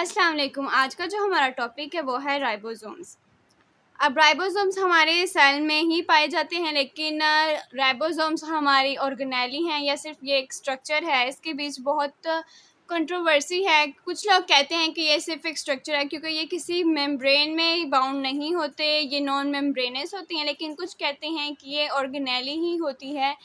अस्सलाम वालेकुम। आज का जो हमारा टॉपिक है वो है राइबोसोम्स। अब राइबोसोम्स हमारे सेल में ही पाए जाते हैं, लेकिन राइबोसोम्स हमारी ऑर्गेनेली हैं या सिर्फ ये एक स्ट्रक्चर है, इसके बीच बहुत कंट्रोवर्सी है। कुछ लोग कहते हैं कि ये सिर्फ एक स्ट्रक्चर है क्योंकि ये किसी मेम्ब्रेन में बाउंड नहीं होते, ये नॉन मेम्ब्रेनस होती हैं, लेकिन कुछ कहते हैं कि ये ऑर्गेनेली ही होती है।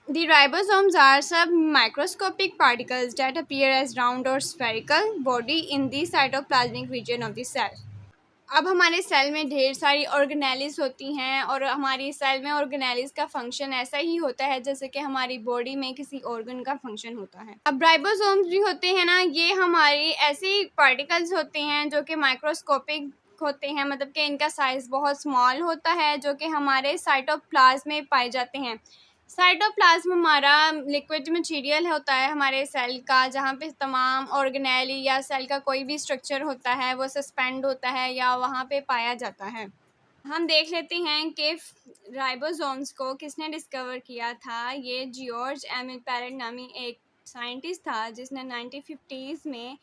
The ribosomes are submicroscopic particles that appear as round or spherical body in the cytoplasmic region of the cell. अब हमारे सेल में ढेर सारी ऑर्गेनेलिस होती हैं और हमारी सेल में ऑर्गेनेलिस का फंक्शन ऐसा ही होता है जैसे कि हमारी बॉडी में किसी ऑर्गन का फंक्शन होता है। अब राइबोसोम्स भी होते हैं ना, ये हमारी ऐसी पार्टिकल्स होते हैं जो कि माइक्रोस्कोपिक होते हैं, मतलब कि इनका साइज़ बहुत स्मॉल होता है, जो कि हमारे साइटोप्लाज्म में पाए जाते हैं। साइटोप्लाज्म हमारा लिक्विड मटेरियल होता है हमारे सेल का, जहाँ पे तमाम ऑर्गेनेली या सेल का कोई भी स्ट्रक्चर होता है वो सस्पेंड होता है या वहाँ पे पाया जाता है। हम देख लेते हैं कि राइबोसोम्स को किसने डिस्कवर किया था। ये जॉर्ज एमिल पैरेट नामी एक साइंटिस्ट था जिसने 1950s में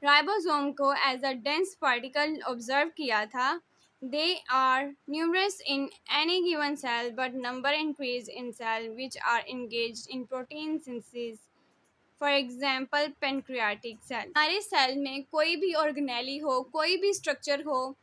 राइबोसोम को as a dense particle observe किया था। They are numerous in any given cell, but number increase in cell which are engaged in protein synthesis. For example pancreatic cell. हमारे cell में कोई भी ऑर्गेनेली हो, कोई भी स्ट्रक्चर हो,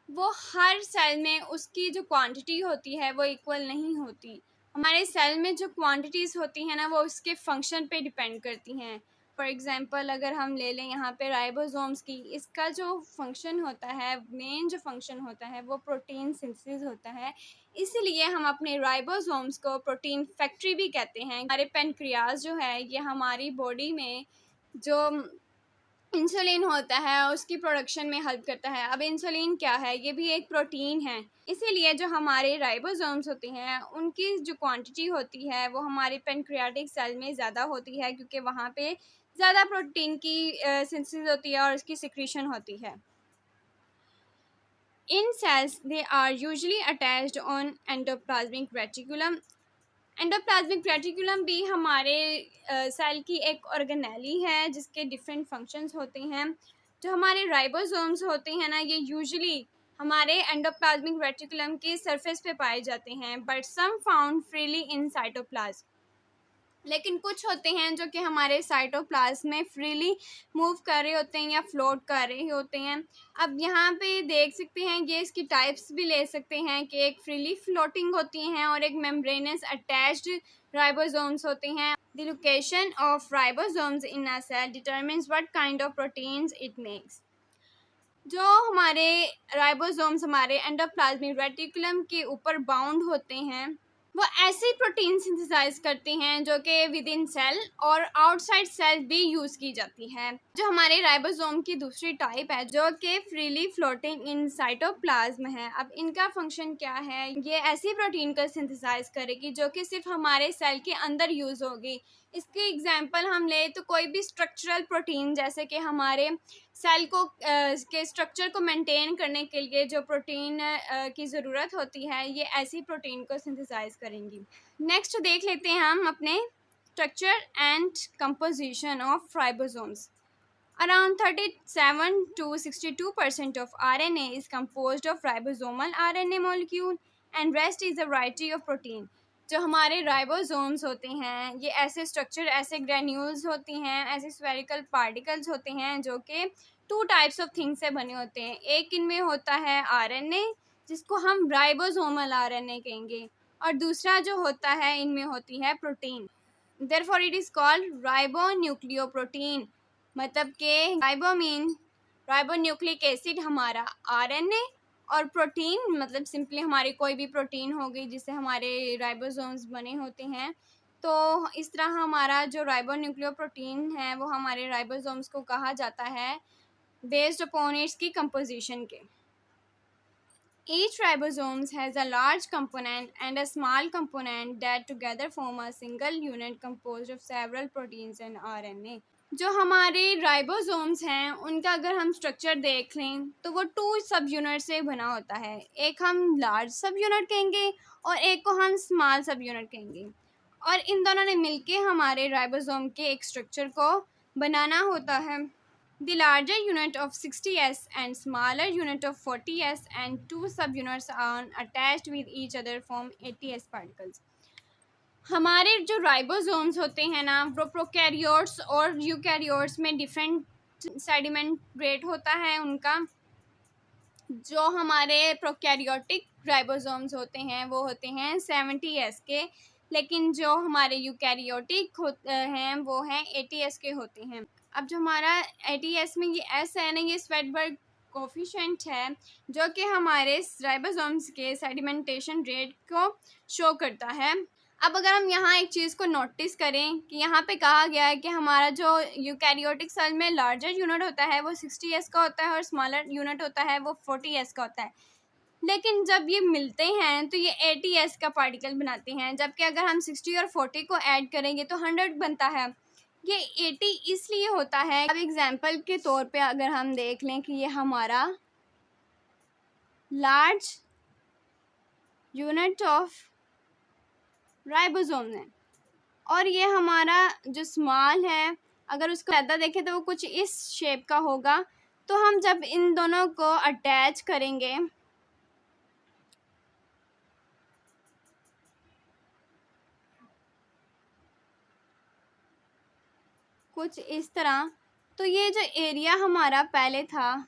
वो हर सेल में उसकी जो क्वांटिटी होती है वो इक्वल नहीं होती। हमारे सेल में जो क्वांटिटीज़ होती हैं ना, वो उसके फंक्शन पे डिपेंड करती हैं। फॉर एग्जांपल अगर हम ले लें यहाँ पे राइबोसोम्स की, इसका जो फंक्शन होता है, मेन जो फंक्शन होता है वो प्रोटीन सिंथेसिस होता है। इसीलिए हम अपने राइबोसोम्स को प्रोटीन फैक्ट्री भी कहते हैं। हमारे पेनक्रियाज जो है ये हमारी बॉडी में जो इंसुलिन होता है उसकी प्रोडक्शन में हेल्प करता है। अब इंसुलिन क्या है? ये भी एक प्रोटीन है। इसीलिए जो हमारे राइबोसोम्स होते हैं उनकी जो क्वांटिटी होती है वो हमारे पेनक्रियाटिक सेल में ज़्यादा होती है, क्योंकि वहाँ पे ज़्यादा प्रोटीन की सिंथेसिस होती है और उसकी सिक्रीशन होती है। In cells they are usually attached on endoplasmic reticulum. Endoplasmic reticulum भी हमारे सेल की एक ऑर्गेनेली है जिसके डिफरेंट फंक्शंस होते हैं। जो हमारे राइबोसोम्स होते हैं ना, ये यूजुअली हमारे एंडोप्लाज्मिक रेटिकुलम के सरफेस पे पाए जाते हैं, but some found freely in cytoplasm. लेकिन कुछ होते हैं जो कि हमारे साइटोप्लाज्म में फ्रीली मूव कर रहे होते हैं या फ्लोट कर रहे होते हैं। अब यहाँ पे देख सकते हैं, ये इसकी टाइप्स भी ले सकते हैं कि एक फ्रीली फ्लोटिंग होती हैं और एक मेम्ब्रेनस अटैच्ड राइबोसोम्स होते हैं। The location of ribosomes in a cell determines what kind of proteins it makes. जो हमारे राइबोसोम्स हमारे एंडोप्लाज्मिक रेटिकुलम के ऊपर बाउंड होते हैं, वो ऐसी प्रोटीन सिंथेसाइज करते हैं जो कि विद इन सेल और आउटसाइड सेल भी यूज़ की जाती है। जो हमारे राइबोसोम की दूसरी टाइप है जो कि फ्रीली फ्लोटिंग इन साइटोप्लाज्म है। अब इनका फंक्शन क्या है? ये ऐसी प्रोटीन को सिंथेसाइज करेगी जो कि सिर्फ हमारे सेल के अंदर यूज़ होगी। इसके एग्जांपल हम ले तो कोई भी स्ट्रक्चरल प्रोटीन, जैसे कि हमारे सेल को के स्ट्रक्चर को मेंटेन करने के लिए जो प्रोटीन की ज़रूरत होती है, ये ऐसी प्रोटीन को सिंथेसाइज करेंगी। नेक्स्ट देख लेते हैं हम अपने structure and composition of ribosomes. Around 37 to 62% of RNA is composed of ribosomal RNA molecule and rest is a variety of protein. जो हमारे राइबोसोम्स होते हैं ये ऐसे स्ट्रक्चर, ऐसे ग्रेन्यूल्स होती हैं, ऐसे स्फेरिकल पार्टिकल्स होते हैं जो कि टू टाइप्स ऑफ थिंग्स से बने होते हैं। एक इनमें होता है आरएनए जिसको हम राइबोसोमल आरएनए कहेंगे, और दूसरा जो होता है इनमें होती है protein. Therefore it is called ribonucleoprotein। मतलब कि राइबो मीन राइबोन्यूक्लिक एसिड हमारा आरएनए, और प्रोटीन मतलब सिंपली हमारी कोई भी प्रोटीन हो गई जिससे हमारे राइबोसोम्स बने होते हैं। तो इस तरह हमारा जो राइबोन्यूक्लियोप्रोटीन है वो हमारे राइबोसोम्स को कहा जाता है बेस्ड अपॉन इट्स की कंपोजिशन के। Each ribosome has a large component and a small component that together form a single unit composed of several proteins and RNA। जो हमारे राइबोसोम्स हैं उनका अगर हम स्ट्रक्चर देख लें तो वो टू सब यूनिट से बना होता है। एक हम लार्ज सब यूनिट कहेंगे और एक को हम स्मॉल सब यूनिट कहेंगे, और इन दोनों ने मिलके हमारे राइबोसोम के एक स्ट्रक्चर को बनाना होता है। The larger unit of 60s and smaller unit of 40s and two subunits are attached with each other form 80s particles. हमारे जो राइबोसोम्स होते हैं ना, वो प्रोकैरियोट्स और यूकैरियोट्स में डिफरेंट सेडिमेंट रेट होता है उनका। जो हमारे प्रोकैरियोटिक राइबोसोम्स होते हैं वो होते हैं 70s के, लेकिन जो हमारे यूकैरियोटिक हैं वो हैं 80s के होते हैं। अब जो हमारा 80s में ये एस है ना, ये स्वेटबर्ग कोफिशिएंट है जो कि हमारे राइबोसोम्स के सेडिमेंटेशन रेट को शो करता है। अब अगर हम यहाँ एक चीज़ को नोटिस करें कि यहाँ पे कहा गया है कि हमारा जो यूकैरियोटिक सेल में लार्जर यूनिट होता है वो 60s का होता है और स्मॉलर यूनिट होता है वो 40s का होता है, लेकिन जब ये मिलते हैं तो ये 80s का पार्टिकल बनाते हैं, जबकि अगर हम 60 और 40 को ऐड करेंगे तो 100 बनता है। ये 80 इसलिए होता है। अब एग्जाम्पल के तौर पे अगर हम देख लें कि ये हमारा लार्ज यूनिट ऑफ राइबोसोम है और ये हमारा जो स्मॉल है, अगर उसको ज़्यादा देखें तो वो कुछ इस शेप का होगा। तो हम जब इन दोनों को अटैच करेंगे कुछ इस तरह, तो ये जो एरिया हमारा पहले था,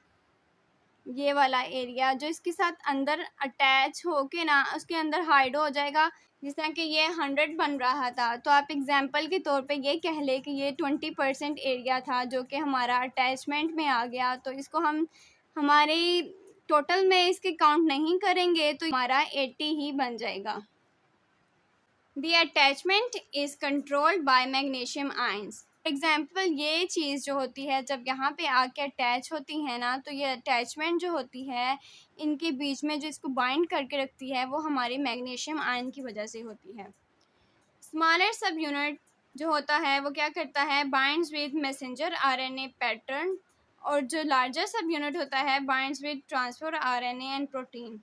ये वाला एरिया जो इसके साथ अंदर अटैच होके ना उसके अंदर हाइड हो जाएगा, जिस तरह कि ये 100 बन रहा था। तो आप एग्जांपल के तौर पे ये कह लें कि ये 20% एरिया था जो कि हमारा अटैचमेंट में आ गया। तो इसको हम हमारे टोटल में इसके काउंट नहीं करेंगे तो हमारा 80 ही बन जाएगा। The attachment is controlled by magnesium ions. Example ये चीज़ जो होती है जब यहाँ पे आके अटैच होती है ना, तो ये अटैचमेंट जो होती है इनके बीच में जो इसको बाइंड करके रखती है वो हमारे मैग्नीशियम आयन की वजह से होती है। स्मॉलर सब यूनिट जो होता है वो क्या करता है, binds with messenger RNA pattern, और जो लार्जर सब यूनिट होता है binds with transfer RNA and protein.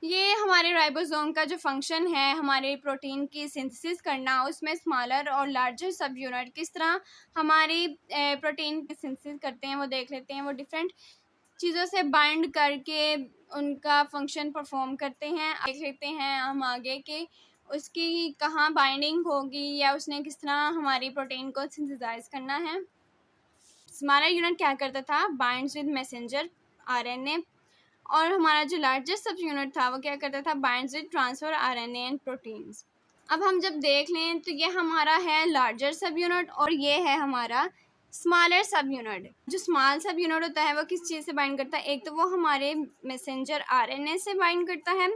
ये हमारे राइबोसोम का जो फंक्शन है हमारे प्रोटीन की सिंथेसिस करना, उसमें स्मॉलर और लार्जर सब यूनिट किस तरह हमारी प्रोटीन की सिंथेसिस करते हैं वो देख लेते हैं। वो डिफरेंट चीज़ों से बाइंड करके उनका फंक्शन परफॉर्म करते हैं। देख लेते हैं हम आगे कि उसकी कहाँ बाइंडिंग होगी या उसने किस तरह हमारी प्रोटीन को सिंथेसाइज करना है। स्मॉलर यूनिट क्या करता था, बाइंड्स विद मैसेंजर आरएनए, और हमारा जो लार्जेस्ट सब यूनिट था वो क्या करता था, binds with transfer RNA and proteins. अब हम जब देख लें तो ये हमारा है लार्जर सब यूनिट और ये है हमारा स्मॉलर सब यूनिट। जो स्मॉल सब यूनिट होता है वो किस चीज़ से बाइंड करता है, एक तो वो हमारे मैसेंजर आरएनए से बाइंड करता है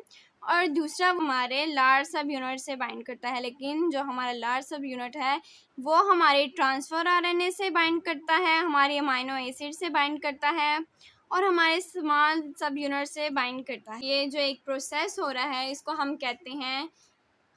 और दूसरा हमारे लार्ज सब यूनिट से बाइंड करता है। लेकिन जो हमारा लार्ज सब यूनिट है वो हमारे ट्रांसफर आरएनए से बाइंड करता है, हमारे अमाइनो एसिड से बाइंड करता है और हमारे स्मॉल सब यूनिट से बाइंड करता है। ये जो एक प्रोसेस हो रहा है इसको हम कहते हैं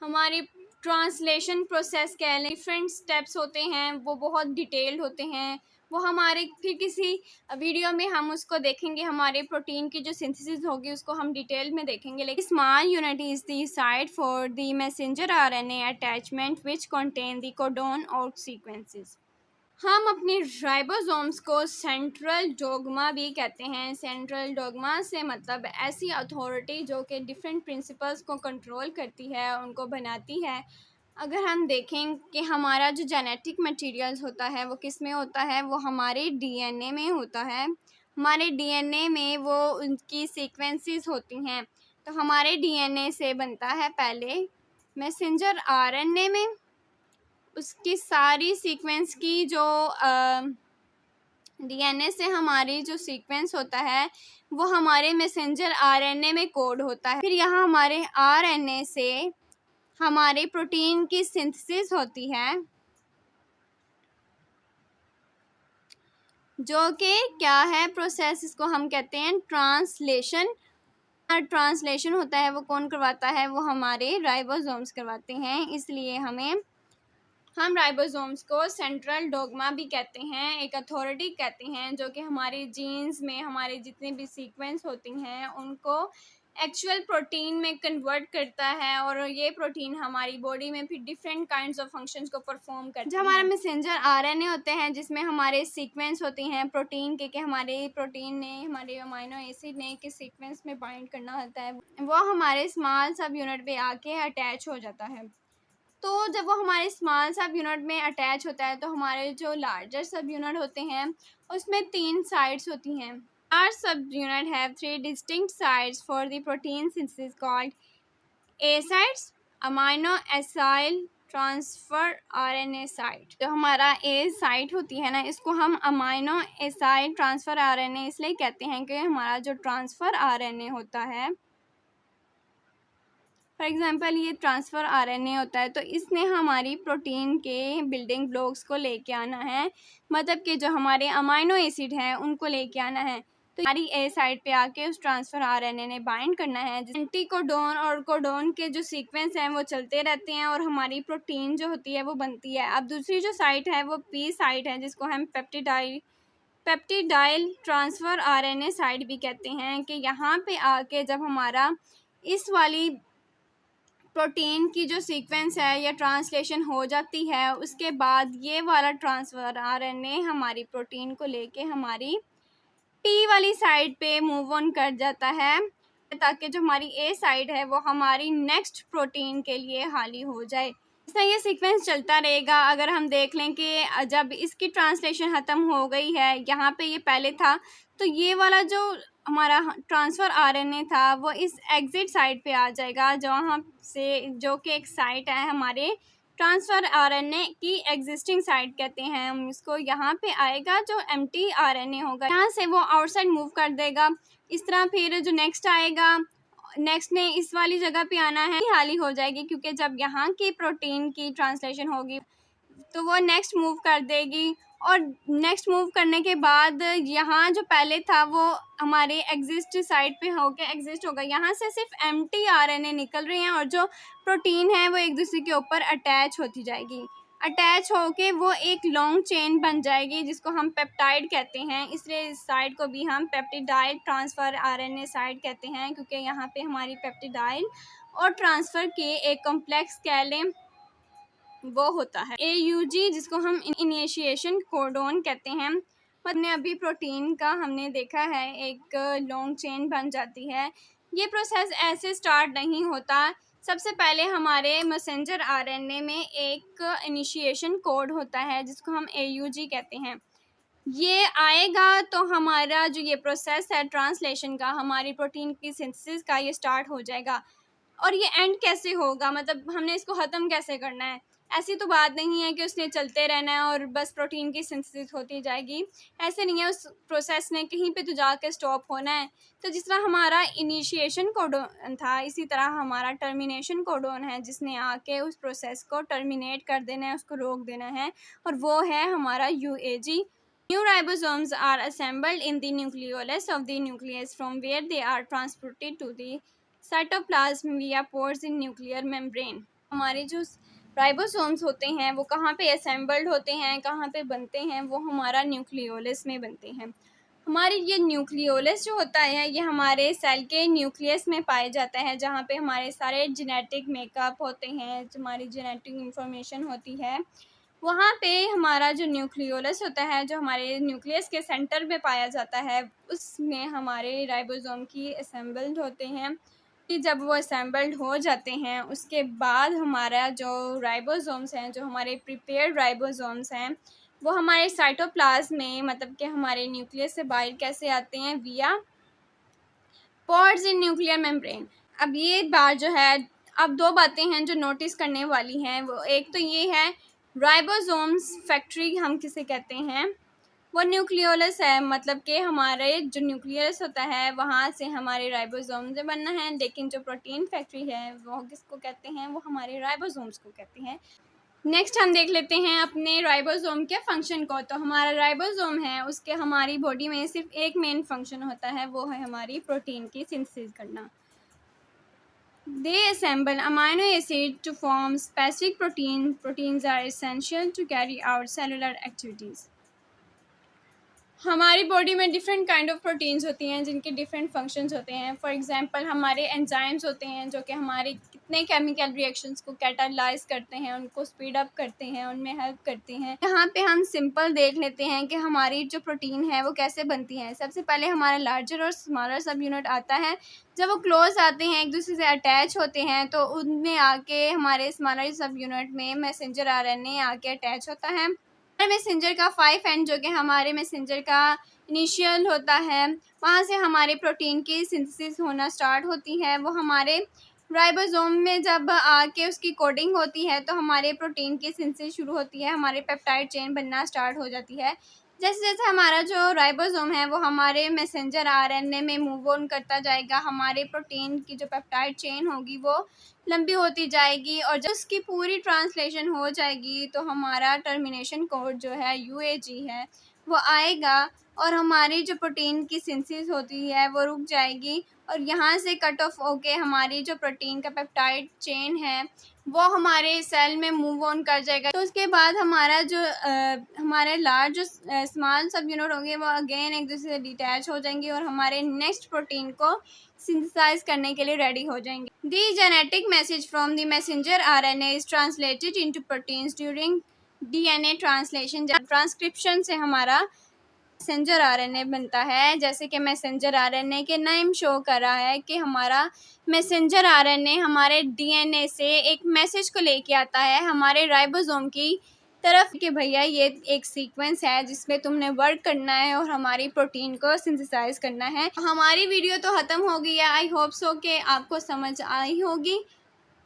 हमारी ट्रांसलेशन प्रोसेस कह लें। डिफरेंट स्टेप्स होते हैं वो बहुत डिटेल्ड होते हैं, वो हमारे फिर किसी वीडियो में हम उसको देखेंगे। हमारे प्रोटीन की जो सिंथेसिस होगी उसको हम डिटेल में देखेंगे। लेकिन small unit is the site for the messenger RNA attachment which contain the codon और सीक्वेंसेस। हम अपने राइबोसोम्स को सेंट्रल डोग्मा भी कहते हैं। सेंट्रल डोग्मा से मतलब ऐसी अथॉरिटी जो कि डिफरेंट प्रिंसिपल्स को कंट्रोल करती है, उनको बनाती है। अगर हम देखें कि हमारा जो जेनेटिक मटेरियल्स होता है वो किस में होता है, वो हमारे डीएनए में होता है। हमारे डीएनए में वो उनकी सीक्वेंसेस होती हैं। तो हमारे डीएनए से बनता है पहले मैसेंजर आरएनए में, उसकी सारी सीक्वेंस की जो डीएनए से हमारी जो सीक्वेंस होता है वो हमारे मैसेंजर आरएनए में कोड होता है। फिर यहाँ हमारे आरएनए से हमारे प्रोटीन की सिंथेसिस होती है जो कि क्या है प्रोसेस, इसको हम कहते हैं ट्रांसलेशन। ट्रांसलेशन होता है वो कौन करवाता है, वो हमारे राइबोसोम्स करवाते हैं। इसलिए हम राइबोसोम्स को सेंट्रल डोग्मा भी कहते हैं, एक अथॉरिटी कहते हैं जो कि हमारे जीन्स में हमारे जितने भी सीक्वेंस होती हैं उनको एक्चुअल प्रोटीन में कन्वर्ट करता है और ये प्रोटीन हमारी बॉडी में फिर डिफरेंट काइंड्स ऑफ फंक्शंस को परफॉर्म करता है। जो हमारा मैसेंजर आरएनए होते हैं जिसमें हमारे सीक्वेंस होती हैं प्रोटीन के, कि हमारे प्रोटीन ने हमारे अमाइनो एसिड ने किस सीक्वेंस में बाइंड करना होता है, वो हमारे स्मॉल सब यूनिट पे आके अटैच हो जाता है। तो जब वो हमारे स्मॉल सब यूनिट में अटैच होता है तो हमारे जो लार्जर सब यूनिट होते हैं उसमें 3 साइड्स होती हैं। Our subunit have 3 distinct sites for the protein synthesis called A sites, amino acyl transfer RNA site. जो हमारा ए साइट होती है ना, इसको हम अमाइनो एसाइल ट्रांसफर आरएनए इसलिए कहते हैं कि हमारा जो ट्रांसफर आरएनए होता है, फॉर एग्जांपल ये ट्रांसफ़र आरएनए होता है, तो इसने हमारी प्रोटीन के बिल्डिंग ब्लॉक्स को लेके आना है, मतलब कि जो हमारे अमाइनो एसिड हैं उनको लेके आना है। तो हमारी ए साइड पे आके उस ट्रांसफ़र आरएनए ने बाइंड करना है। एंटी कोडोन और कोडोन के जो सीक्वेंस हैं वो चलते रहते हैं और हमारी प्रोटीन जो होती है वो बनती है। अब दूसरी जो साइट है वो पी साइट है, जिसको हम पेप्टिडाइल ट्रांसफ़र आरएनए साइट भी कहते हैं, कि यहाँ पे आके जब हमारा इस वाली प्रोटीन की जो सीक्वेंस है या ट्रांसलेशन हो जाती है, उसके बाद ये वाला ट्रांसफ़र आरएनए हमारी प्रोटीन को लेके हमारी टी वाली साइड पे मूव ऑन कर जाता है, ताकि जो हमारी ए साइड है वो हमारी नेक्स्ट प्रोटीन के लिए खाली हो जाए। इस तरह ये सीक्वेंस चलता रहेगा। अगर हम देख लें कि जब इसकी ट्रांसलेशन ख़त्म हो गई है, यहाँ पे ये पहले था, तो ये वाला जो हमारा ट्रांसफ़र आरएनए था वो इस एग्ज़िट साइट पे आ जाएगा, जहाँ से जो कि एक साइट है हमारे ट्रांसफ़र आरएनए की एग्जिस्टिंग साइट कहते हैं हम इसको। यहाँ पे आएगा जो एम्प्टी आरएनए होगा, यहाँ से वो आउटसाइड मूव कर देगा। इस तरह फिर जो नेक्स्ट आएगा, नेक्स्ट ने इस वाली जगह पे आना है, खाली हो जाएगी, क्योंकि जब यहाँ की प्रोटीन की ट्रांसलेशन होगी तो वो नेक्स्ट मूव कर देगी, और नेक्स्ट मूव करने के बाद यहाँ जो पहले था वो हमारे एग्जिस्ट साइड पे होके एग्जिस्ट होगा। यहाँ से सिर्फ एम्प्टी आरएनए निकल रहे हैं और जो प्रोटीन है वो एक दूसरे के ऊपर अटैच होती जाएगी। अटैच होके वो एक लॉन्ग चेन बन जाएगी जिसको हम पेप्टाइड कहते हैं, इसलिए इस साइड को भी हम पेप्टिडाइल ट्रांसफ़र आरएनए साइड कहते हैं, क्योंकि यहाँ पे हमारी पेप्टिडाइल और ट्रांसफ़र के एक कॉम्प्लेक्स कह लें वो होता है। AUG जिसको हम इनिशिएशन कोडोन कहते हैं। हमने अभी प्रोटीन का हमने देखा है, एक लॉन्ग चेन बन जाती है। ये प्रोसेस ऐसे स्टार्ट नहीं होता। सबसे पहले हमारे मैसेंजर आरएनए में एक इनिशिएशन कोड होता है जिसको हम AUG कहते हैं। ये आएगा तो हमारा जो ये प्रोसेस है ट्रांसलेशन का, हमारी प्रोटीन की सिंथेसिस का, ये स्टार्ट हो जाएगा। और ये एंड कैसे होगा, मतलब हमने इसको ख़त्म कैसे करना है? ऐसी तो बात नहीं है कि उसने चलते रहना है और बस प्रोटीन की सिंथेसिस होती जाएगी, ऐसे नहीं है। उस प्रोसेस ने कहीं पे तो जाके स्टॉप होना है। तो जिस तरह हमारा इनिशिएशन कोडोन था, इसी तरह हमारा टर्मिनेशन कोडोन है, जिसने आके उस प्रोसेस को टर्मिनेट कर देना है, उसको रोक देना है, और वो है हमारा UAG। New ribosomes are assembled in the nucleolus of the nucleus, from where they are transported to the cytoplasm via pores in nuclear membrane। हमारे जो राइबोसोम्स होते हैं वो कहाँ पे असेंबल्ड होते हैं, कहाँ पे बनते हैं, वो हमारा न्यूक्लियोलस में बनते हैं। हमारी ये न्यूक्लियोलस जो होता है ये हमारे सेल के न्यूक्लियस में पाया जाता है, जहाँ पे हमारे सारे जेनेटिक मेकअप होते हैं, जो हमारी जेनेटिक इंफॉर्मेशन होती है, वहाँ पे हमारा जो न्यूक्लियोलस होता है, जो हमारे न्यूक्लियस के सेंटर में पाया जाता है, उसमें हमारे राइबोसोम की असेंबल्ड होते हैं। कि जब वो असेंबल्ड हो जाते हैं उसके बाद हमारा जो राइबोसोम्स हैं, जो हमारे प्रिपेयर्ड राइबोसोम्स हैं, वो हमारे साइटोप्लाज्म में, मतलब कि हमारे न्यूक्लियस से बाहर कैसे आते हैं, विया पोर्स इन न्यूक्लियर मेम्ब्रेन। अब ये बात जो है, अब 2 बातें हैं जो नोटिस करने वाली हैं। वो एक तो ये है, राइबोसोम्स फैक्ट्री हम किसे कहते हैं, वो न्यूक्लियोलस है, मतलब कि हमारे जो न्यूक्लियस होता है वहाँ से हमारे राइबोसोम से बनना है, लेकिन जो प्रोटीन फैक्ट्री है वो किसको कहते हैं, वो हमारे राइबोसोम्स को कहते हैं। नेक्स्ट हम देख लेते हैं अपने राइबोसोम के फंक्शन को। तो हमारा राइबोसोम है, उसके हमारी बॉडी में सिर्फ एक मेन फंक्शन होता है, वो है हमारी प्रोटीन की सिंथेसिस करना। They assemble amino acid to form specific protein. Proteins are essential to carry out cellular activities. हमारी बॉडी में डिफरेंट काइंड ऑफ प्रोटीन्स होती हैं जिनके डिफरेंट फंक्शंस होते हैं। फॉर एग्जांपल हमारे एंजाइम्स होते हैं जो कि हमारे कितने केमिकल रिएक्शंस को कैटालाइज करते हैं, उनको स्पीड अप करते हैं, उनमें हेल्प करते हैं। यहाँ पे हम सिंपल देख लेते हैं कि हमारी जो प्रोटीन है वो कैसे बनती है। सबसे पहले हमारा लार्जर और स्मॉलर सब यूनिट आता है। जब वो क्लोज आते हैं, एक दूसरे से अटैच होते हैं, तो उनमें आके हमारे स्मॉलर सब यूनिट में मैसेंजर आरएनए आके अटैच होता है। मैसेंजर का 5 एंड जो कि हमारे मैसेंजर का इनिशियल होता है, वहाँ से हमारे प्रोटीन की सिंथेसिस होना स्टार्ट होती है। वो हमारे राइबोसोम में जब आके उसकी कोडिंग होती है तो हमारे प्रोटीन की सिंथेसिस शुरू होती है, हमारे पेप्टाइड चेन बनना स्टार्ट हो जाती है। जैसे जैसे हमारा जो राइबोसोम है वो हमारे मैसेंजर आरएनए में मूव ऑन करता जाएगा, हमारे प्रोटीन की जो पेप्टाइड चेन होगी वो लंबी होती जाएगी, और जब उसकी पूरी ट्रांसलेशन हो जाएगी तो हमारा टर्मिनेशन कोड जो है यूएजी है वो आएगा, और हमारी जो प्रोटीन की सिंथेसिस होती है वो रुक जाएगी, और यहाँ से कट ऑफ होके हमारी जो प्रोटीन का पेप्टाइड चेन है वो हमारे सेल में मूव ऑन कर जाएगा। तो उसके बाद हमारा जो हमारे लार्ज स्मॉल सब यूनिट होंगे वो अगेन एक दूसरे से डिटैच हो जाएंगे और हमारे नेक्स्ट प्रोटीन को सिंथेसाइज करने के लिए रेडी हो जाएंगे। The genetic message from the messenger RNA is translated into proteins during DNA translation. Transcription से हमारा मैसेंजर आरएनए बनता है। जैसे कि मैसेंजर आरएनए के नेम शो कर रहा है कि हमारा मैसेंजर आरएनए हमारे डीएनए से एक मैसेज को लेके आता है हमारे राइबोसोम की तरफ कि भैया ये एक सीक्वेंस है जिसमें तुमने वर्क करना है और हमारी प्रोटीन को सिंथेसाइज करना है। हमारी वीडियो तो ख़त्म हो गई है, आई होप सो कि आपको समझ आई होगी।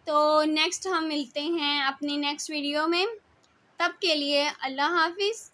तो नेक्स्ट हम मिलते हैं अपनी नेक्स्ट वीडियो में, तब के लिए अल्लाह हाफिज़।